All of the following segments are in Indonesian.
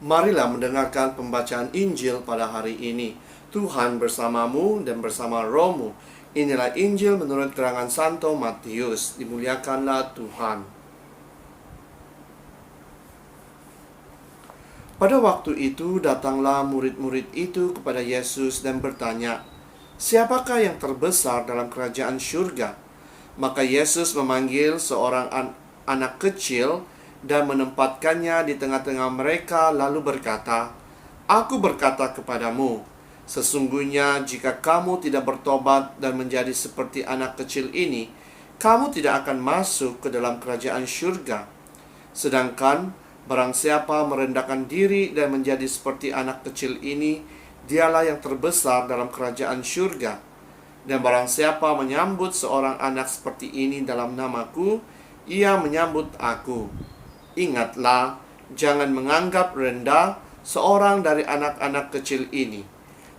Marilah mendengarkan pembacaan Injil pada hari ini. Tuhan bersamamu dan bersama rohmu. Inilah Injil menurut keterangan Santo Matius. Dimuliakanlah Tuhan. Pada waktu itu datanglah murid-murid itu kepada Yesus dan bertanya, "Siapakah yang terbesar dalam kerajaan surga?" Maka Yesus memanggil seorang anak kecil dan menempatkannya di tengah-tengah mereka, lalu berkata, "Aku berkata kepadamu, sesungguhnya jika kamu tidak bertobat dan menjadi seperti anak kecil ini, kamu tidak akan masuk ke dalam kerajaan surga. Sedangkan barang siapa merendahkan diri dan menjadi seperti anak kecil ini, dialah yang terbesar dalam kerajaan surga. Dan barang siapa menyambut seorang anak seperti ini dalam namaku, ia menyambut aku. Ingatlah, jangan menganggap rendah seorang dari anak-anak kecil ini.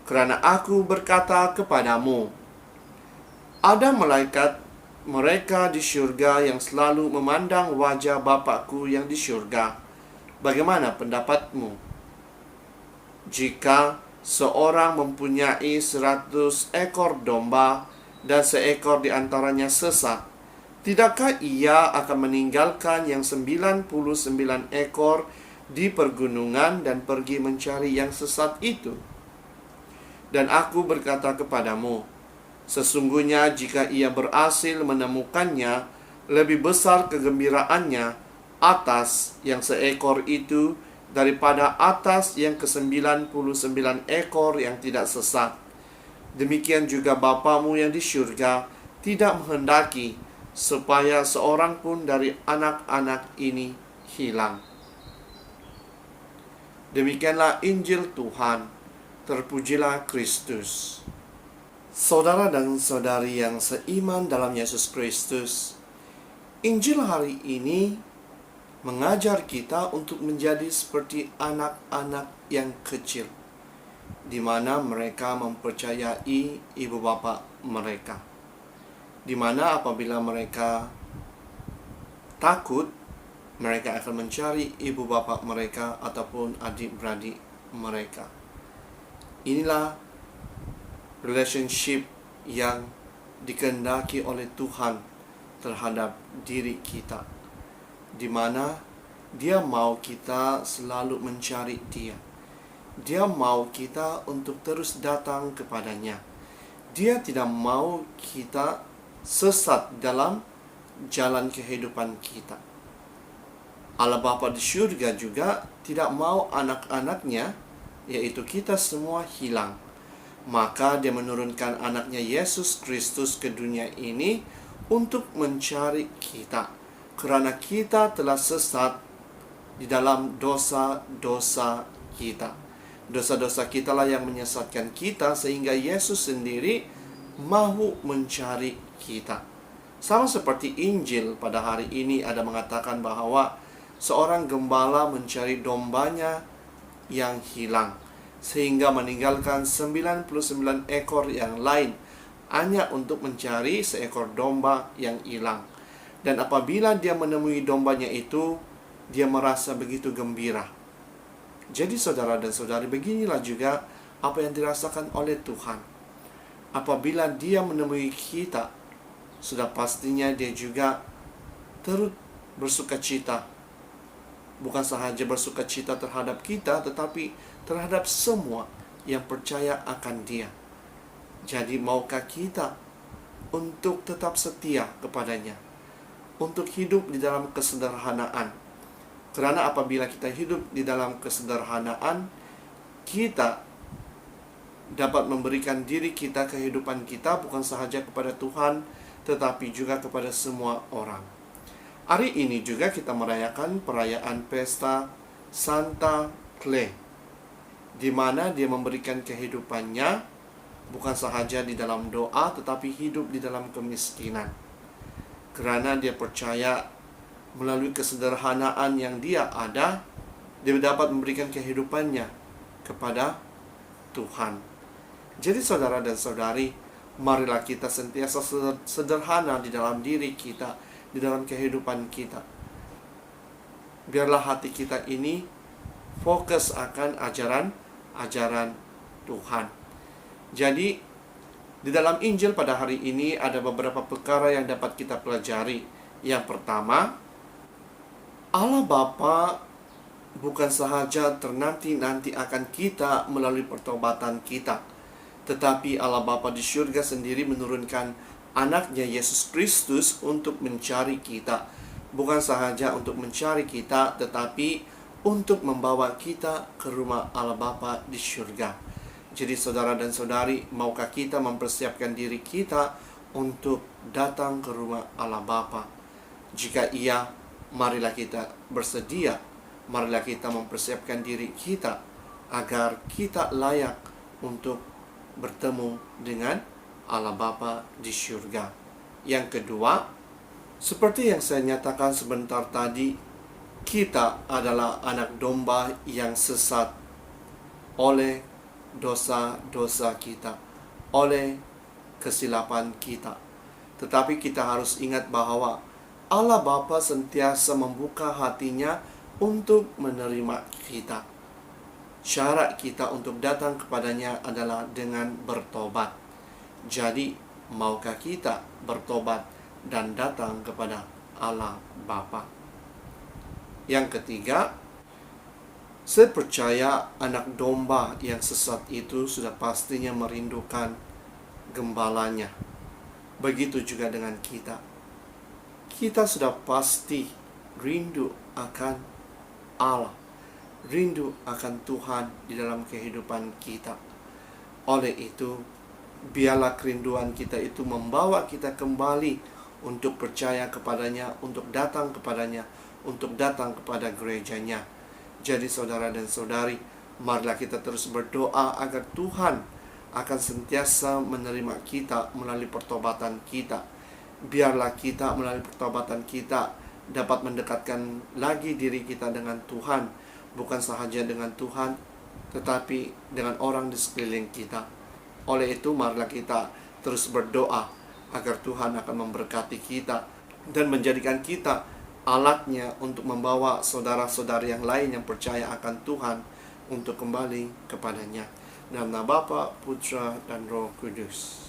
Karena aku berkata kepadamu, ada malaikat mereka di surga yang selalu memandang wajah Bapakku yang di surga. Bagaimana pendapatmu? Jika seorang mempunyai 100 ekor domba dan seekor di antaranya sesat, tidakkah ia akan meninggalkan yang 99 ekor di pergunungan dan pergi mencari yang sesat itu? Dan aku berkata kepadamu, sesungguhnya jika ia berhasil menemukannya, lebih besar kegembiraannya atas yang seekor itu daripada atas yang ke-99 ekor yang tidak sesat. Demikian juga Bapamu yang di surga tidak menghendaki supaya seorang pun dari anak-anak ini hilang." Demikianlah Injil Tuhan. Terpujilah Kristus. Saudara dan saudari yang seiman dalam Yesus Kristus, Injil hari ini mengajar kita untuk menjadi seperti anak-anak yang kecil, di mana mereka mempercayai ibu bapa mereka, di mana apabila mereka takut, mereka akan mencari ibu bapa mereka ataupun adik-beradik mereka. Inilah relationship yang dikehendaki oleh Tuhan terhadap diri kita, di mana Dia mau kita selalu mencari Dia. Dia mau kita untuk terus datang kepadanya. Dia tidak mau kita sesat dalam jalan kehidupan kita. Allah Bapa di surga juga tidak mau anak-anaknya, yaitu kita semua, hilang. Maka Dia menurunkan anaknya Yesus Kristus ke dunia ini untuk mencari kita, karena kita telah sesat di dalam dosa-dosa kita. Dosa-dosa kita lah yang menyesatkan kita, sehingga Yesus sendiri mau mencari kita. Sama seperti Injil pada hari ini ada mengatakan bahwa seorang gembala mencari dombanya yang hilang, sehingga meninggalkan 99 ekor yang lain hanya untuk mencari seekor domba yang hilang. Dan apabila dia menemui dombanya itu, dia merasa begitu gembira. Jadi saudara dan saudari, beginilah juga apa yang dirasakan oleh Tuhan. Apabila Dia menemui kita, sudah pastinya Dia juga turut bersukacita. Bukan sahaja bersukacita terhadap kita, tetapi terhadap semua yang percaya akan Dia. Jadi maukah kita untuk tetap setia kepadanya, untuk hidup di dalam kesederhanaan? Karena apabila kita hidup di dalam kesederhanaan, kita dapat memberikan diri kita, kehidupan kita, bukan sahaja kepada Tuhan, tetapi juga kepada semua orang. Hari ini juga kita merayakan perayaan pesta Santa Clare, di mana dia memberikan kehidupannya bukan sahaja di dalam doa, tetapi hidup di dalam kemiskinan. Karena dia percaya melalui kesederhanaan yang dia ada, dia dapat memberikan kehidupannya kepada Tuhan. Jadi saudara dan saudari, marilah kita sentiasa sederhana di dalam diri kita, di dalam kehidupan kita. Biarlah hati kita ini fokus akan ajaran Tuhan. Jadi di dalam Injil pada hari ini ada beberapa perkara yang dapat kita pelajari. Yang pertama, Allah Bapa bukan sahaja ternanti-nanti akan kita melalui pertobatan kita, tetapi Allah Bapa di surga sendiri menurunkan anaknya Yesus Kristus untuk mencari kita. Bukan sahaja untuk mencari kita, tetapi untuk membawa kita ke rumah Allah Bapa di surga. Jadi saudara dan saudari, maukah kita mempersiapkan diri kita untuk datang ke rumah Allah Bapa? Jika iya, marilah kita bersedia. Marilah kita mempersiapkan diri kita agar kita layak untuk bertemu dengan Allah Bapa di surga. Yang kedua, seperti yang saya nyatakan sebentar tadi, kita adalah anak domba yang sesat oleh dosa-dosa kita, oleh kesilapan kita. Tetapi kita harus ingat bahwa Allah Bapa sentiasa membuka hatinya untuk menerima kita. Syarat kita untuk datang kepadanya adalah dengan bertobat. Jadi, maukah kita bertobat dan datang kepada Allah Bapa? Yang ketiga, saya percaya anak domba yang sesat itu sudah pastinya merindukan gembalanya. Begitu juga dengan kita. Kita sudah pasti rindu akan Allah, rindu akan Tuhan di dalam kehidupan kita. Oleh itu, biarlah kerinduan kita itu membawa kita kembali untuk percaya kepadanya, untuk datang kepadanya, untuk datang kepada gerejanya. Jadi saudara dan saudari, marilah kita terus berdoa agar Tuhan akan sentiasa menerima kita melalui pertobatan kita. Biarlah kita melalui pertobatan kita dapat mendekatkan lagi diri kita dengan Tuhan, bukan sahaja dengan Tuhan, tetapi dengan orang di sekeliling kita. Oleh itu, marilah kita terus berdoa agar Tuhan akan memberkati kita dan menjadikan kita alatnya untuk membawa saudara-saudari yang lain yang percaya akan Tuhan untuk kembali kepadanya. Dalam nama Bapa, Putra, dan Roh Kudus.